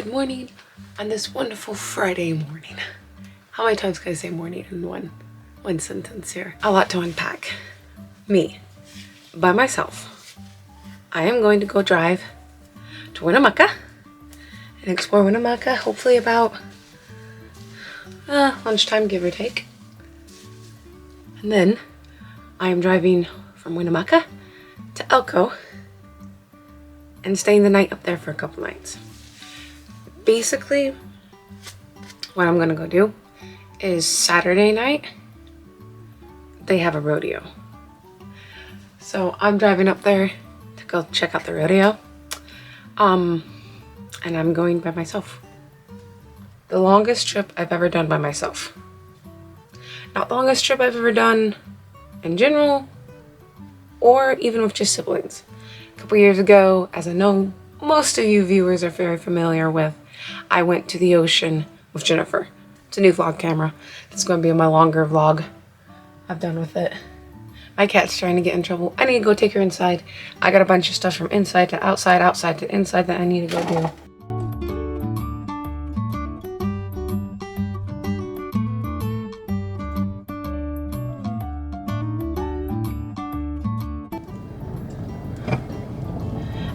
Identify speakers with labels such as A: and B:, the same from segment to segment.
A: good morning on this wonderful Friday morning. How many times can I say morning in one sentence here? A lot to unpack. Me, by myself, I am going to go drive to Winnemucca and explore Winnemucca, hopefully about lunchtime, give or take. And then I am driving from Winnemucca to Elko and staying the night up there for a couple nights. Basically, what I'm gonna go do is Saturday night, they have a rodeo. So I'm driving up there to go check out the rodeo. And I'm going by myself. The longest trip I've ever done by myself. Not the longest trip I've ever done in general, or even with just siblings. A couple years ago, as I know most of you viewers are very familiar with, I went to the ocean with Jennifer. It's a new vlog camera. It's going to be my longer vlog. I'm done with it. My cat's trying to get in trouble. I need to go take her inside. I got a bunch of stuff from inside to outside, outside to inside that I need to go do.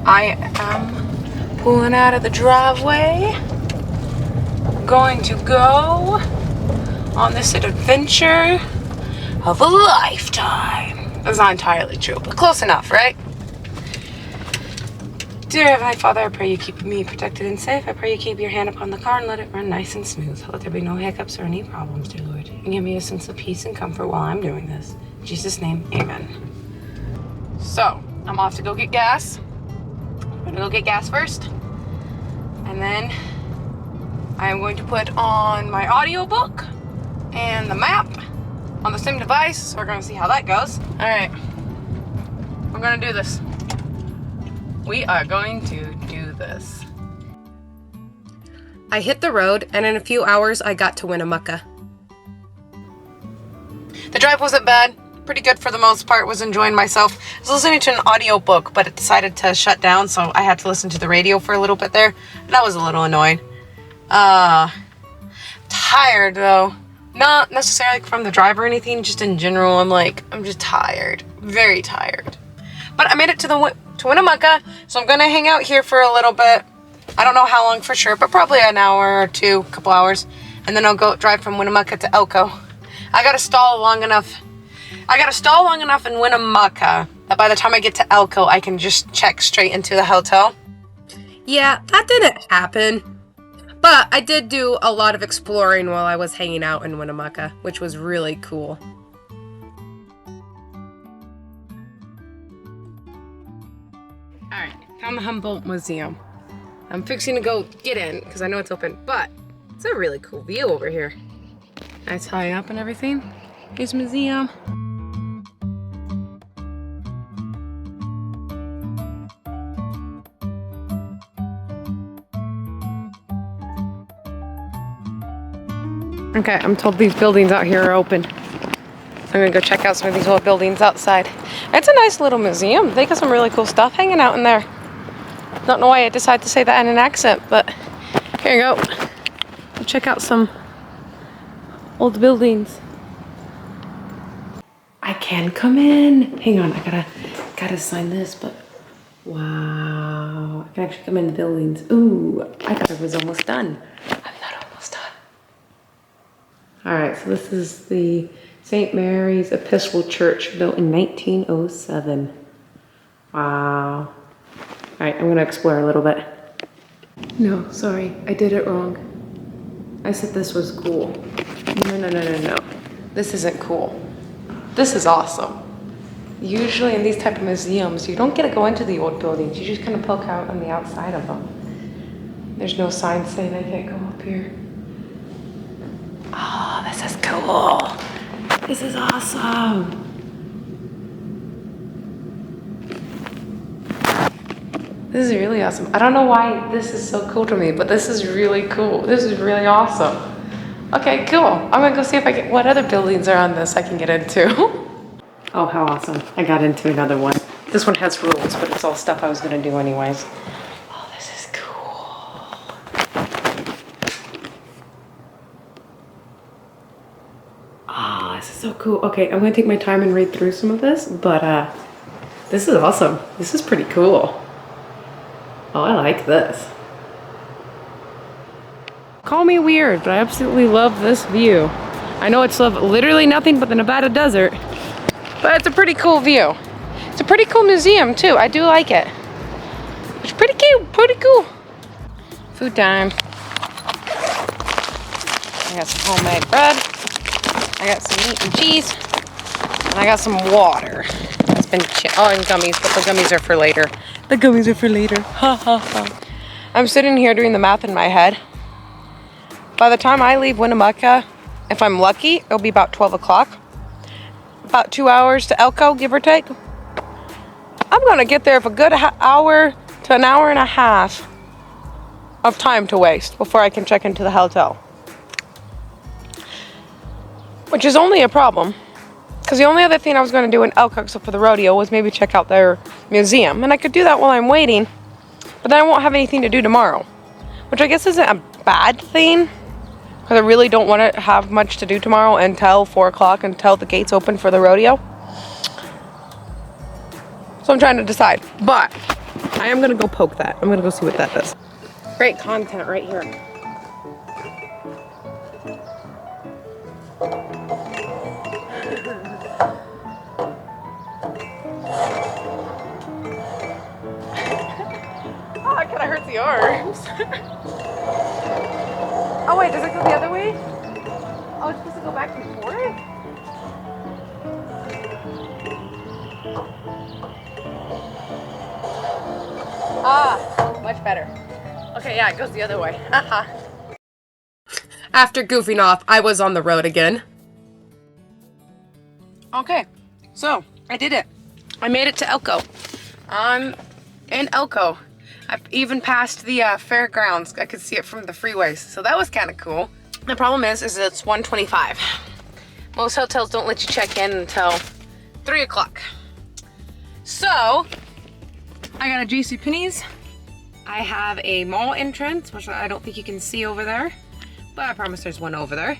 A: I am pulling out of the driveway, going to go on this adventure of a lifetime. That's not entirely true, but close enough, right? Dear Heavenly Father, I pray you keep me protected and safe. I pray you keep your hand upon the car and let it run nice and smooth. Let there be no hiccups or any problems, dear Lord. And give me a sense of peace and comfort while I'm doing this. In Jesus' name, amen. So, I'm off to go get gas. I'm gonna go get gas first, and then I am going to put on my audiobook and the map on the same device, so we're gonna see how that goes. All right, we're gonna do this. We are going to do this. I hit the road, and in a few hours, I got to Winnemucca. The drive wasn't bad. Pretty good for the most part. Was enjoying myself. I was listening to an audiobook, but it decided to shut down, so I had to listen to the radio for a little bit there. And that was a little annoying. Tired though. Not necessarily from the drive or anything, just in general. I'm just tired. Very tired. But I made it to Winnemucca, so I'm gonna hang out here for a little bit. I don't know how long for sure, but probably an hour or two, a couple hours. And then I'll go drive from Winnemucca to Elko. I gotta stall long enough in Winnemucca that by the time I get to Elko, I can just check straight into the hotel. Yeah, that didn't happen. But I did do a lot of exploring while I was hanging out in Winnemucca, which was really cool. Alright, found the Humboldt Museum. I'm fixing to go get in, because I know it's open, but it's a really cool view over here. Nice high up and everything. Here's the museum. Okay, I'm told these buildings out here are open. I'm gonna go check out some of these old buildings outside. It's a nice little museum. They got some really cool stuff hanging out in there. Don't know why I decided to say that in an accent, but here you go. Go check out some old buildings. I can come in. Hang on, I gotta sign this, but wow. I can actually come in the buildings. Ooh, I thought it was almost done. I'm not almost done. All right, so this is the St. Mary's Episcopal Church, built in 1907. Wow. All right, I'm gonna explore a little bit. No, sorry, I did it wrong. I said this was cool. No. This isn't cool. This is awesome. Usually in these type of museums, you don't get to go into the old buildings. You just kind of poke out on the outside of them. There's no sign saying I can't go up here. Oh, this is cool. This is awesome. This is really awesome. I don't know why this is so cool to me, but this is really cool. This is really awesome. Okay, cool. I'm gonna go see if I get what other buildings are on this I can get into. Oh, how awesome. I got into another one. This one has rules, but it's all stuff I was gonna do anyways. Oh, this is cool. this is so cool. Okay, I'm gonna take my time and read through some of this, but this is awesome. This is pretty cool. Oh, I like this. Call me weird, but I absolutely love this view. I know it's literally nothing but the Nevada desert, but it's a pretty cool view. It's a pretty cool museum too. I do like it. It's pretty cute, pretty cool. Food time. I got some homemade bread. I got some meat and cheese. And I got some water. It's been and gummies, but the gummies are for later. The gummies are for later. Ha ha ha. I'm sitting here doing the math in my head. By the time I leave Winnemucca, if I'm lucky, it'll be about 12 o'clock. About 2 hours to Elko, give or take. I'm gonna get there for a good hour to an hour and a half of time to waste before I can check into the hotel. Which is only a problem, because the only other thing I was going to do in Elko, except for the rodeo, was maybe check out their museum. And I could do that while I'm waiting, but then I won't have anything to do tomorrow. Which I guess isn't a bad thing, because I really don't want to have much to do tomorrow until 4 o'clock, until the gates open for the rodeo. So I'm trying to decide, but I am going to go poke that. I'm going to go see what that does. Great content right here. Oh, that kind of hurts the arms. Oh wait, does it go the other way? Oh, it's supposed to go back and forth? Ah, much better. Okay, yeah, it goes the other way. Haha. After goofing off, I was on the road again. Okay, so I did it. I made it to Elko. I'm in Elko. I've even passed the fairgrounds. I could see it from the freeways, so that was kind of cool. The problem is it's 1:25. Most hotels don't let you check in until 3 o'clock. So I got a JCPenney's. I have a mall entrance, which I don't think you can see over there, but I promise there's one over there.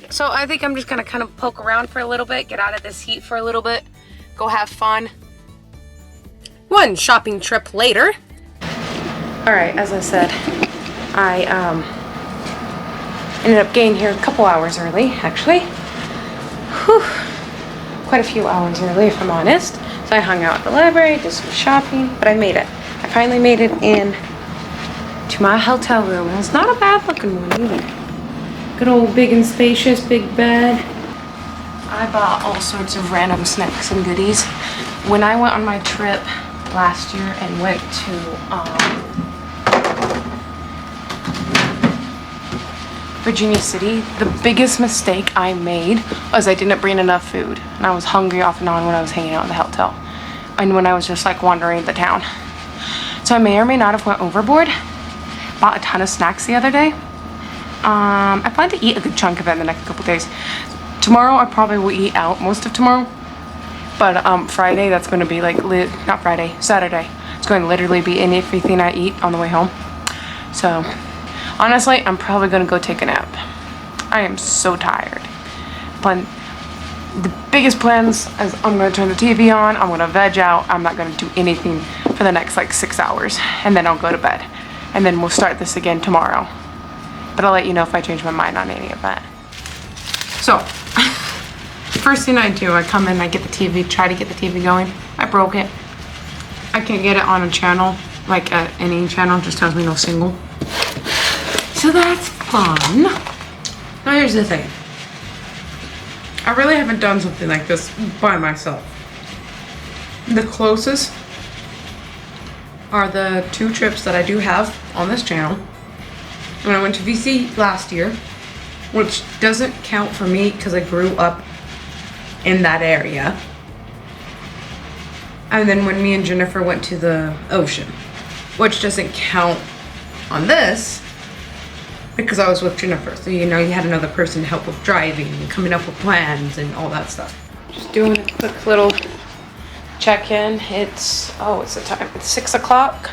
A: So I think I'm just gonna kind of poke around for a little bit, get out of this heat for a little bit, go have fun. One shopping trip later. All right, as I said, I ended up getting here a couple hours early, actually. Whew. Quite a few hours early, if I'm honest. So I hung out at the library, did some shopping, but I made it. I finally made it in to my hotel room. And it's not a bad looking one either. Good old big and spacious, big bed. I bought all sorts of random snacks and goodies. When I went on my trip last year and went to Virginia City, the biggest mistake I made was I didn't bring enough food, and I was hungry off and on when I was hanging out in the hotel and when I was just like wandering the town. So I may or may not have went overboard. Bought a ton of snacks the other day. I plan to eat a good chunk of it in the next couple days. Tomorrow I probably will eat out most of tomorrow, but Friday that's going to be like not Friday, Saturday. It's going to literally be in everything I eat on the way home. So honestly, I'm probably gonna go take a nap. I am so tired. But the biggest plans is I'm gonna turn the TV on, I'm gonna veg out, I'm not gonna do anything for the next like 6 hours, and then I'll go to bed. And then we'll start this again tomorrow. But I'll let you know if I change my mind on any of that. So, first thing I do, I come in, I get the TV, try to get the TV going. I broke it. I can't get it on a channel, like any channel, just tells me no single. So that's fun. Now here's the thing. I really haven't done something like this by myself. The closest are the 2 trips that I do have on this channel. When I went to VC last year, which doesn't count for me because I grew up in that area. And then when me and Jennifer went to the ocean, which doesn't count on this because I was with Jennifer, so you know you had another person to help with driving and coming up with plans and all that stuff. Just doing a quick little check-in. It's, oh, what's the time? It's 6 o'clock,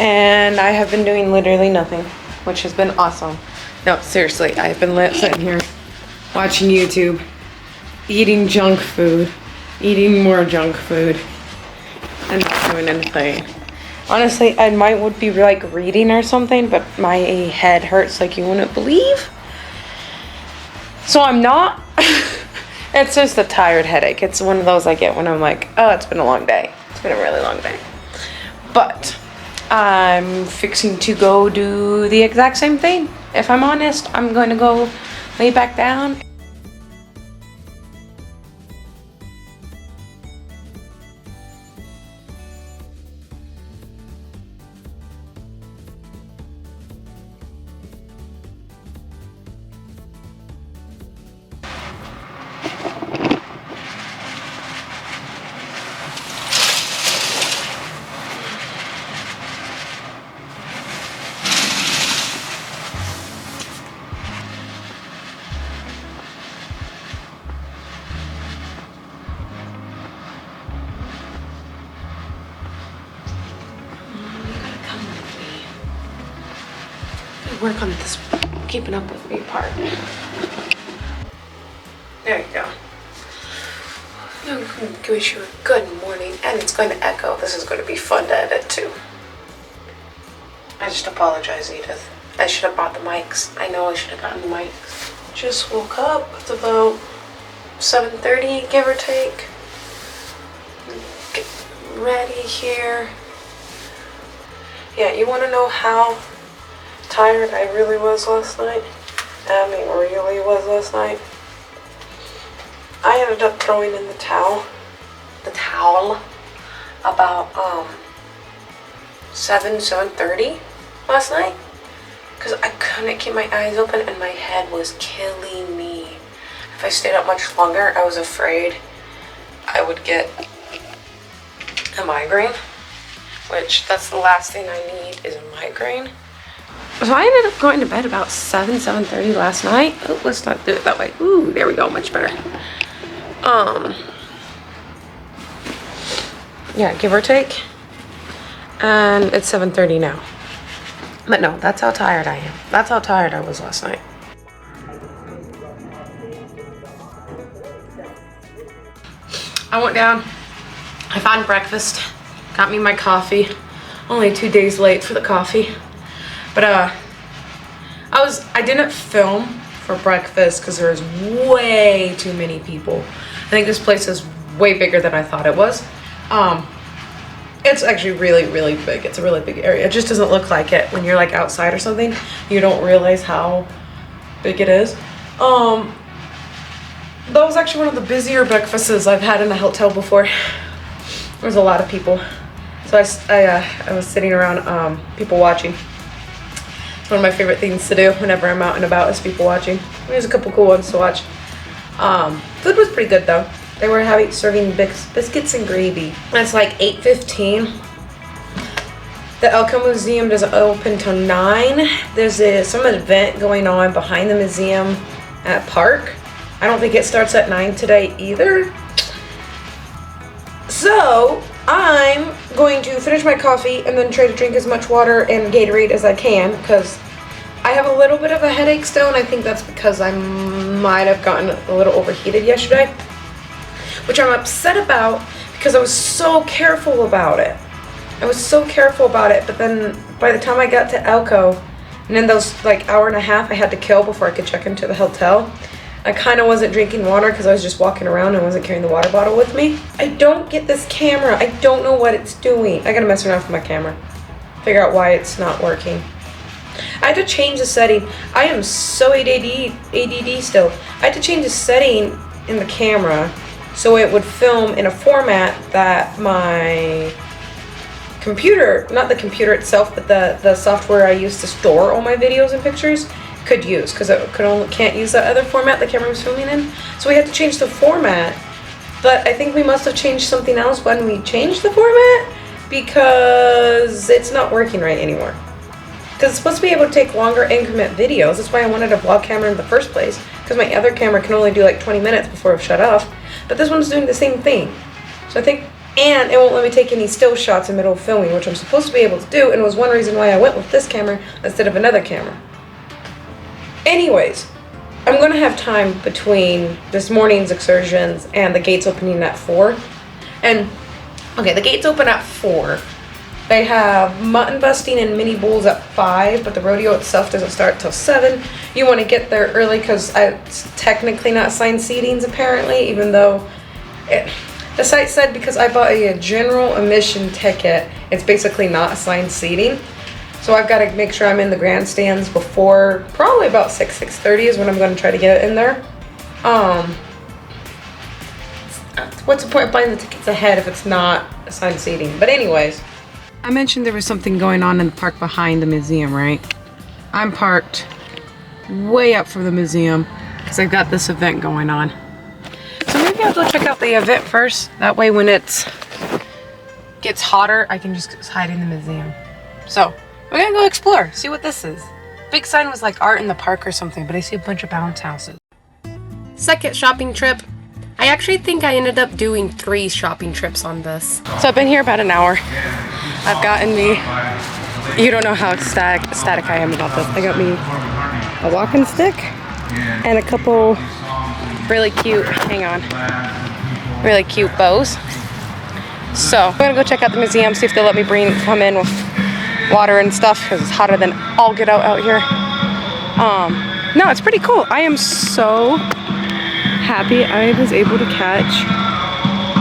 A: and I have been doing literally nothing. which has been awesome. No, seriously, I've been sitting here watching YouTube, eating junk food, eating more junk food, and not doing anything. Honestly, I would be like reading or something, but my head hurts like you wouldn't believe. So I'm not. It's just a tired headache. It's one of those I get when I'm like, oh, it's been a long day. It's been a really long day. But I'm fixing to go do the exact same thing. If I'm honest, I'm going to go lay back down. Work on this keeping up with me part. There you go. I'm going to wish you a good morning, and it's going to echo. This is going to be fun to edit too. I just apologize, Edith. I should have bought the mics. I know I should have gotten the mics. Just woke up. It's about 7:30, give or take. Get ready here. Yeah, you want to know how tired I really was last night? I mean, really was last night. I ended up throwing in the towel about 7:30 last night, because I couldn't keep my eyes open and my head was killing me. If I stayed up much longer, I was afraid I would get a migraine, which that's the last thing I need is a migraine. So I ended up going to bed about 7:30 last night. Oh, let's not do it that way. Ooh, there we go, much better. Yeah, give or take. And it's 7:30 now. But no, that's how tired I am. That's how tired I was last night. I went down, I found breakfast, got me my coffee. Only 2 days late for the coffee. But I didn't film for breakfast because there's way too many people. I think this place is way bigger than I thought it was. It's actually really, really big. It's a really big area. It just doesn't look like it when you're like outside or something. You don't realize how big it is. That was actually one of the busier breakfasts I've had in a hotel before. There was a lot of people. So I was sitting around people watching. It's one of my favorite things to do whenever I'm out and about is people watching. There's a couple cool ones to watch. Food was pretty good though. They were serving biscuits and gravy. It's like 8:15. The Elko Museum doesn't open till 9. There's some event going on behind the museum at Park. I don't think it starts at 9 today either. So I'm going to finish my coffee and then try to drink as much water and Gatorade as I can because I have a little bit of a headache still, and I think that's because I might have gotten a little overheated yesterday, which I'm upset about because I was so careful about it. But then by the time I got to Elko, and then those like hour and a half I had to kill before I could check into the hotel, I kind of wasn't drinking water because I was just walking around and wasn't carrying the water bottle with me. I don't get this camera. I don't know what it's doing. I gotta mess around with my camera. Figure out why it's not working. I had to change the setting. I am so ADD still. I had to change the setting in the camera so it would film in a format that my computer, not the computer itself, but the software I use to store all my videos and pictures could use, because it can't use that other format the camera was filming in. So we had to change the format, but I think we must have changed something else when we changed the format because it's not working right anymore. Because it's supposed to be able to take longer increment videos. That's why I wanted a vlog camera in the first place, because my other camera can only do like 20 minutes before it shut off, but this one's doing the same thing. So I think And it won't let me take any still shots in the middle of filming, which I'm supposed to be able to do, and was one reason why I went with this camera instead of another camera. Anyways, I'm going to have time between this morning's excursions and the gates opening at 4. And, okay, the gates open at 4. They have mutton busting and mini bulls at 5, but the rodeo itself doesn't start till 7. You want to get there early because it's technically not assigned seatings apparently, even though the site said because I bought a general admission ticket, it's basically not assigned seating. So I've got to make sure I'm in the grandstands before probably about 6:30 is when I'm going to try to get it in there. What's the point of buying the tickets ahead if it's not assigned seating? But anyways, I mentioned there was something going on in the park behind the museum, right? I'm parked way up from the museum because I've got this event going on. So maybe I'll go check out the event first. That way when it gets hotter, I can just hide in the museum. So we're gonna go explore, see what this is. Big sign was like art in the park or something, but I see a bunch of bounce houses. Second shopping trip. I actually think I ended up doing 3 shopping trips on this. So I've been here about an hour. I've gotten me, you don't know how ecstatic I am about this. I got me a walking stick and a couple really cute, really cute bows. So I'm gonna go check out the museum, see if they'll let me come in with water and stuff because it's hotter than all get out here. No, it's pretty cool. I am so happy I was able to catch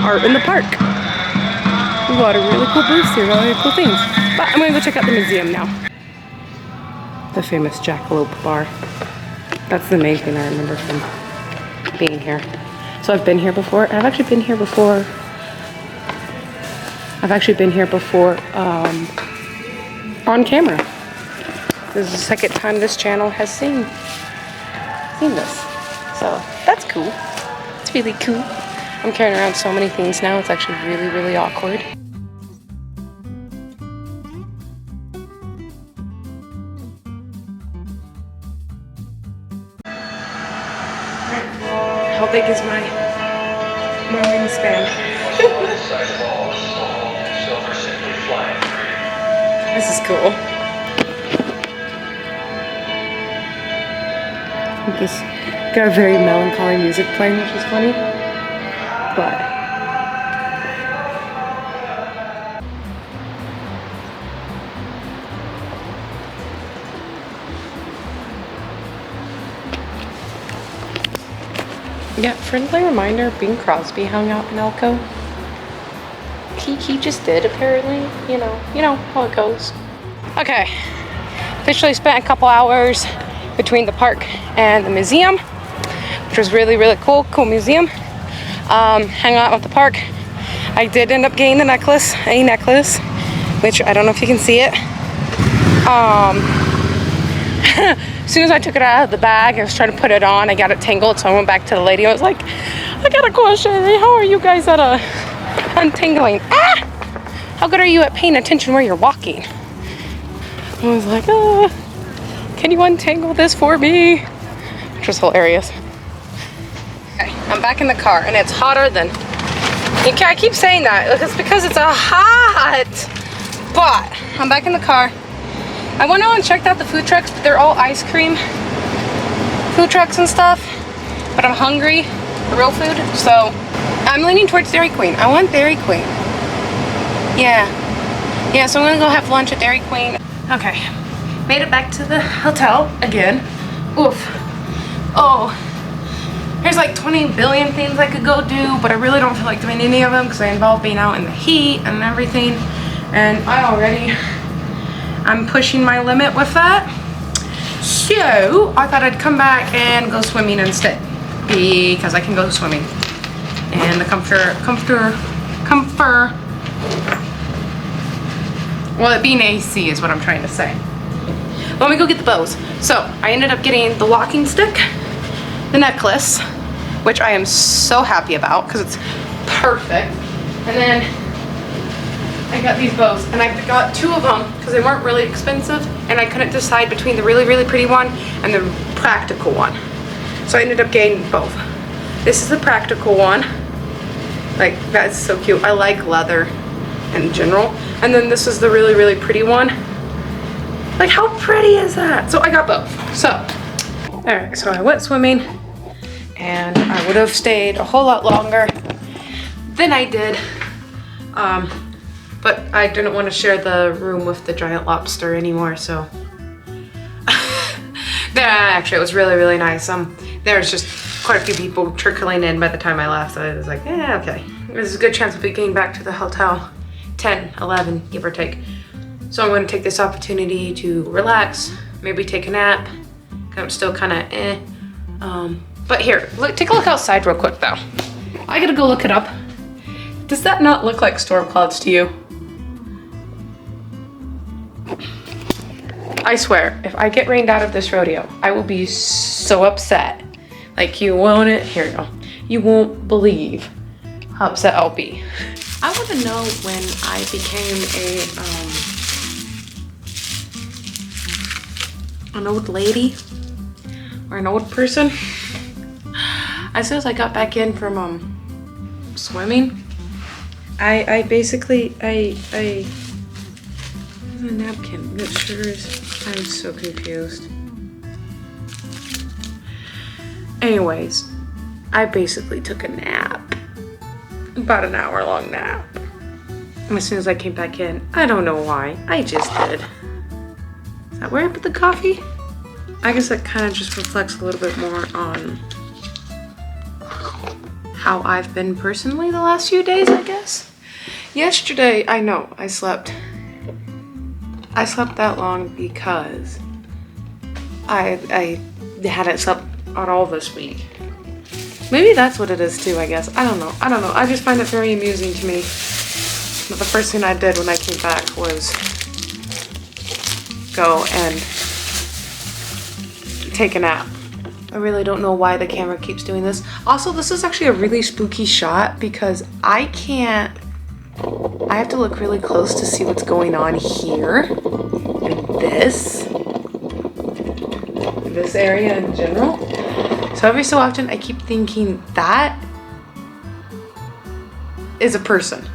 A: art in the park. We got a really cool booth here, really cool things. But I'm gonna go check out the museum now. The famous Jackalope Bar. That's the main thing I remember from being here. So I've been here before. I've actually been here before on camera. This is the second time this channel has seen this. So that's cool. It's really cool. I'm carrying around so many things now. It's actually really, really awkward. How big is my wingspan? This is cool. This got a very melancholy music playing, which is funny. But yeah, friendly reminder, Bing Crosby hung out in Elko. He just did, apparently. You know how it goes. Okay, officially spent a couple hours between the park and the museum, which was really, really cool museum. Hang out at the park. I did end up getting a necklace, which I don't know if you can see it. As soon as I took it out of the bag, I was trying to put it on, I got it tangled, so I went back to the lady. I was like, I got a question. How are you guys at untangling? How good are you at paying attention where you're walking? I was like, can you untangle this for me? Which was hilarious. Okay, I'm back in the car, and it's hotter than... I keep saying that. It's because it's hot. But I'm back in the car. I went out and checked out the food trucks, but they're all ice cream food trucks and stuff. But I'm hungry for real food, so I'm leaning towards Dairy Queen. I want Dairy Queen. Yeah, so I'm gonna go have lunch at Dairy Queen. Okay, made it back to the hotel again. Oof. Oh, there's like 20 billion things I could go do, but I really don't feel like doing any of them because they involve being out in the heat and everything. And I'm pushing my limit with that. So I thought I'd come back and go swimming instead because I can go swimming. And the well, it being AC is what I'm trying to say. Let me go get the bows. So I ended up getting the walking stick, the necklace, which I am so happy about because it's perfect. And then I got these bows, and I got 2 of them because they weren't really expensive, and I couldn't decide between the really, really pretty one and the practical one. So I ended up getting both. This is the practical one, Like, that is so cute. I like leather in general. And then this is the really, really pretty one. Like, how pretty is that? So I got both. So, all right, so I went swimming and I would have stayed a whole lot longer than I did. But I didn't want to share the room with the giant lobster anymore, so. Actually, it was really, really nice. There was just quite a few people trickling in by the time I left, so I was like, yeah, okay. There's a good chance I'll be getting back to the hotel 10, 11, give or take. So I'm going to take this opportunity to relax, maybe take a nap. I'm still kind of but here, look, take a look outside real quick though. I gotta go look it up. Does that not look like storm clouds to you? I swear, if I get rained out of this rodeo, I will be so upset. Like, you won't, here you go. You won't believe how upset I'll be. I want to know when I became an old lady or an old person. As soon as I got back in from swimming, I basically there's a napkin. It sure is. I'm so confused. Anyways, I basically took a nap. About an hour-long nap. And as soon as I came back in, I don't know why, I just did. Is that where I put the coffee? I guess that kind of just reflects a little bit more on how I've been personally the last few days, I guess. Yesterday, I know, I slept that long because I hadn't slept at all this week. Maybe that's what it is too, I guess. I don't know. I just find it very amusing to me. But the first thing I did when I came back was go and take a nap. I really don't know why the camera keeps doing this. Also, this is actually a really spooky shot because I have to look really close to see what's going on here in this area in general. So every so often I keep thinking that is a person.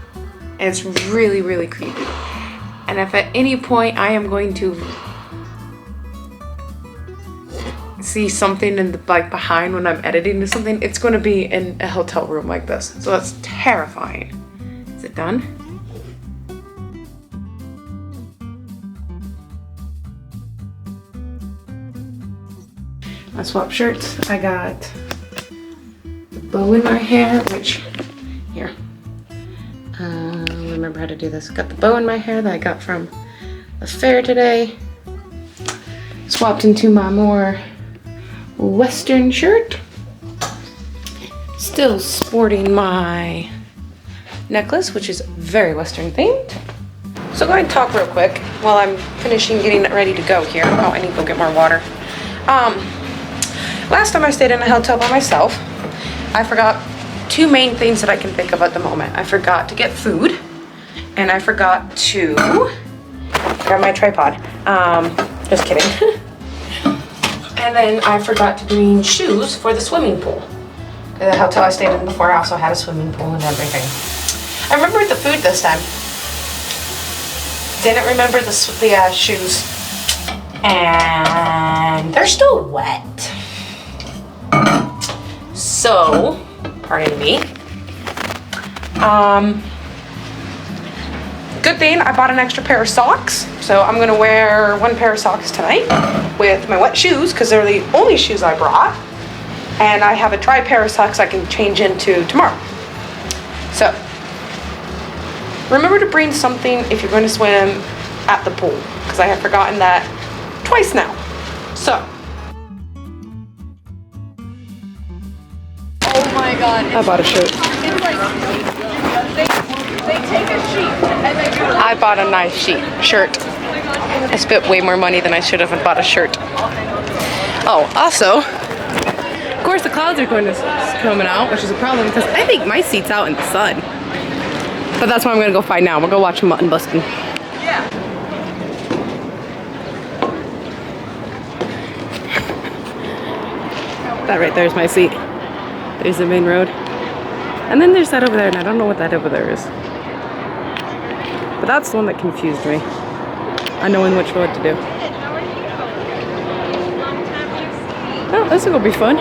A: And it's really, really creepy. And if at any point I am going to see something in the behind when I'm editing or something, it's going to be in a hotel room like this. So that's terrifying. Is it done? I swapped shirts. I got the bow in my hair, which, here, remember how to do this. Got the bow in my hair that I got from the fair today. Swapped into my more Western shirt. Still sporting my necklace, which is very Western themed. So go ahead and talk real quick while I'm finishing getting ready to go here. Oh, I need to go get more water. Last time I stayed in a hotel by myself, I forgot two main things that I can think of at the moment. I forgot to get food, and I forgot to grab my tripod. Just kidding. And then I forgot to bring shoes for the swimming pool. The hotel I stayed in before also had a swimming pool and everything. I remembered the food this time. Didn't remember the shoes. And they're still wet. So, pardon me. Good thing I bought an extra pair of socks. So I'm gonna wear one pair of socks tonight with my wet shoes because they're the only shoes I brought. And I have a dry pair of socks I can change into tomorrow. So, remember to bring something if you're going to swim at the pool, because I have forgotten that twice now. So.
B: Oh my god.
A: I bought a shirt.
B: It's like, they take a sheet and they do
A: I bought a nice shirt. I spent way more money than I should have and bought a shirt. Oh, also, of course the clouds are going to coming out, which is a problem because I think my seat's out in the sun. But that's what I'm gonna go find now. We'll go watch mutton busting.
B: Yeah.
A: That right there's my seat. There's the main road. And then there's that over there, and I don't know what that over there is. But that's the one that confused me. Unknowing which road to do. Oh, this will be fun.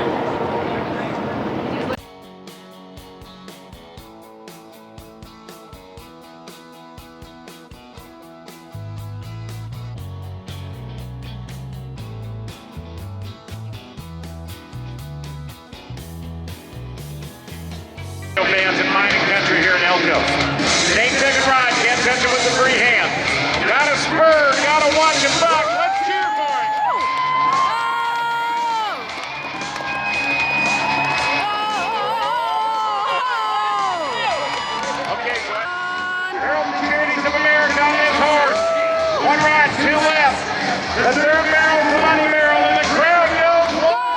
C: Fans in mining country here in Elko. Nate took it right, can't touch it with the free hand. Got a spur, got a watch and buck. Let's cheer for him. Okay, good. Harold Securities of America on this horse. One right, two left. The third barrel, the money barrel, and the crowd yells wild.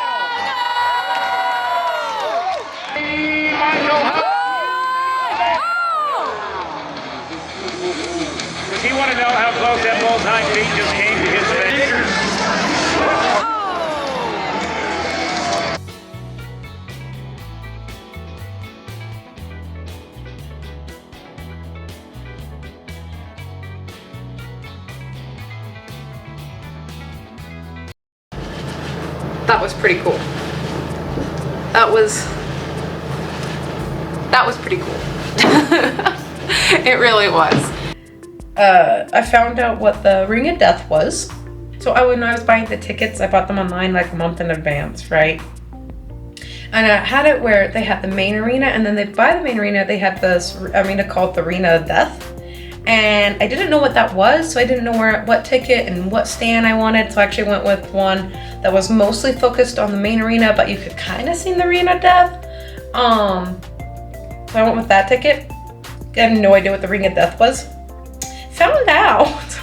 C: Does he want to know how close that bull's hind feet just came to his fingers?
A: That was pretty cool. That was pretty cool. It really was. I found out what the Ring of Death was. So when I was buying the tickets, I bought them online like a month in advance, right? And I had it where they had the main arena, and then by the main arena, they had this arena called the Arena of Death. And I didn't know what that was, so I didn't know what ticket and what stand I wanted. So I actually went with one that was mostly focused on the main arena, but you could kind of see the Arena of Death. So I went with that ticket. I had no idea what the Ring of Death was. Found out.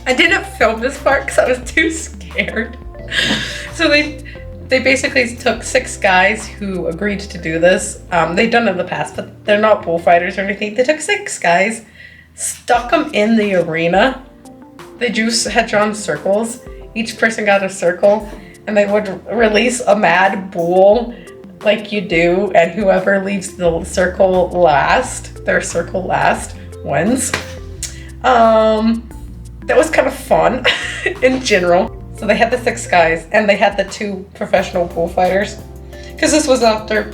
A: I didn't film this part because I was too scared. So they basically took 6 guys who agreed to do this. They've done it in the past, but they're not bullfighters or anything. They took 6 guys, stuck them in the arena. They had drawn circles. Each person got a circle, and they would release a mad bull like you do, and whoever leaves the circle last, their circle last, wins. That was kind of fun in general. So they had the 6 guys, and they had the 2 professional bullfighters. Because this was after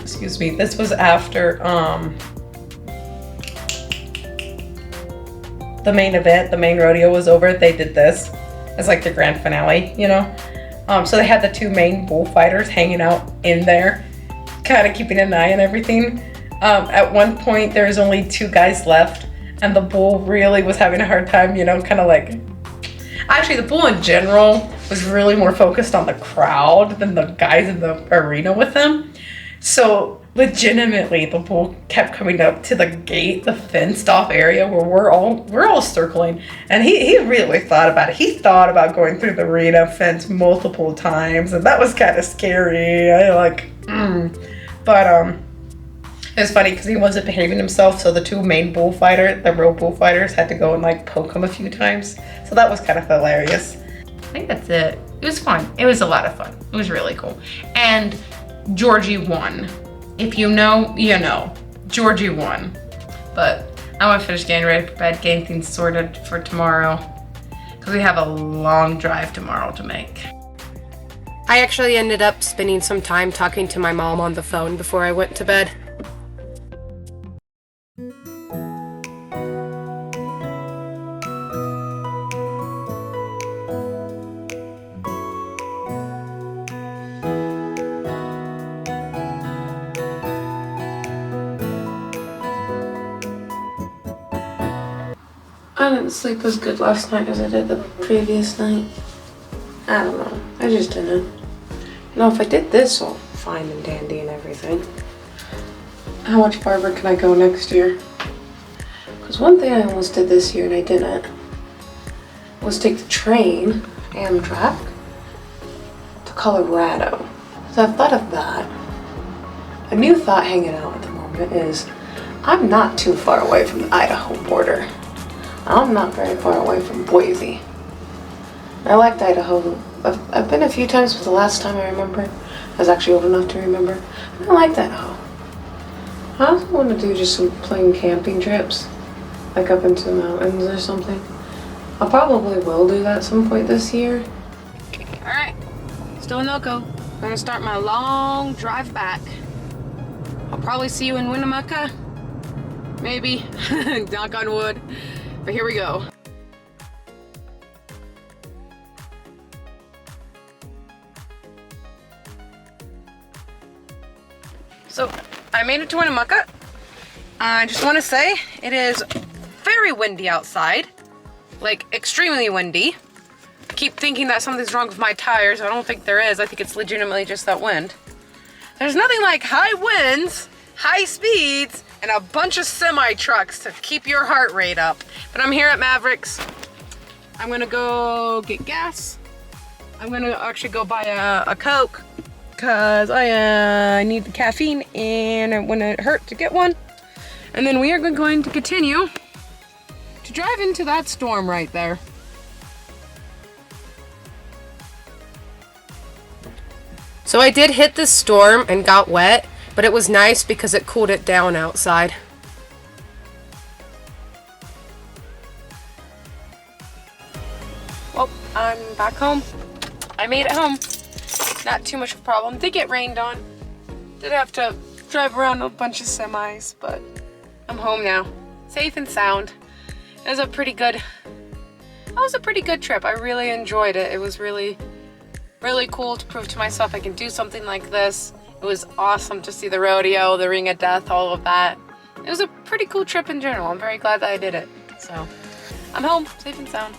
A: the main event, the main rodeo was over. They did this as like the grand finale, you know? So they had the 2 main bullfighters hanging out in there, kind of keeping an eye on everything. At one point, there was only 2 guys left, and the bull really was having a hard time, you know, kind of like... Actually, the bull in general was really more focused on the crowd than the guys in the arena with them. So legitimately, the bull kept coming up to the gate, the fenced off area where we're all circling. And he really thought about it. He thought about going through the arena fence multiple times, and that was kind of scary. But it was funny because he wasn't behaving himself, so the 2 main the real bullfighters, had to go and like poke him a few times. So that was kind of hilarious. I think that's it. It was fun. It was a lot of fun. It was really cool. And Georgie won. If you know, you know. Georgie won. But I want to finish getting ready for bed, getting things sorted for tomorrow, because we have a long drive tomorrow to make.
D: I actually ended up spending some time talking to my mom on the phone before I went to bed.
A: I didn't sleep as good last night as I did the previous night. I don't know. I just didn't. You know, if I did this all fine and dandy and everything, how much farther can I go next year? Because one thing I almost did this year and I didn't was take the train, Amtrak, to Colorado. So I've thought of that. A new thought hanging out at the moment is I'm not too far away from the Idaho border. I'm not very far away from Boise. I liked Idaho. I've been a few times, but the last time I remember, I was actually old enough to remember. I liked Idaho. I also want to do just some plain camping trips, like up into the mountains or something. I probably will do that some point this year. Alright, still in Elko. I'm gonna start my long drive back. I'll probably see you in Winnemucca. Maybe, knock on wood. But here we go. So, I made it to Winnemucca. I just want to say it is very windy outside. Like, extremely windy. I keep thinking that something's wrong with my tires. I don't think there is. I think it's legitimately just that wind. There's nothing like high winds, high speeds, and a bunch of semi-trucks to keep your heart rate up. But I'm here at Mavericks. I'm gonna go get gas. I'm gonna actually go buy a Coke because I need the caffeine and it wouldn't hurt to get one. And then we are going to continue to drive into that storm right there.
D: So I did hit the storm and got wet, but it was nice because it cooled it down outside.
A: Well, I'm back home. I made it home. Not too much of a problem. Did get rained on. Did have to drive around a bunch of semis, but I'm home now. Safe and sound. It was a pretty good trip. I really enjoyed it. It was really cool to prove to myself I can do something like this. It was awesome to see the rodeo, the ring of death, all of that. It was a pretty cool trip in general. I'm very glad that I did it. So, I'm home, safe and sound.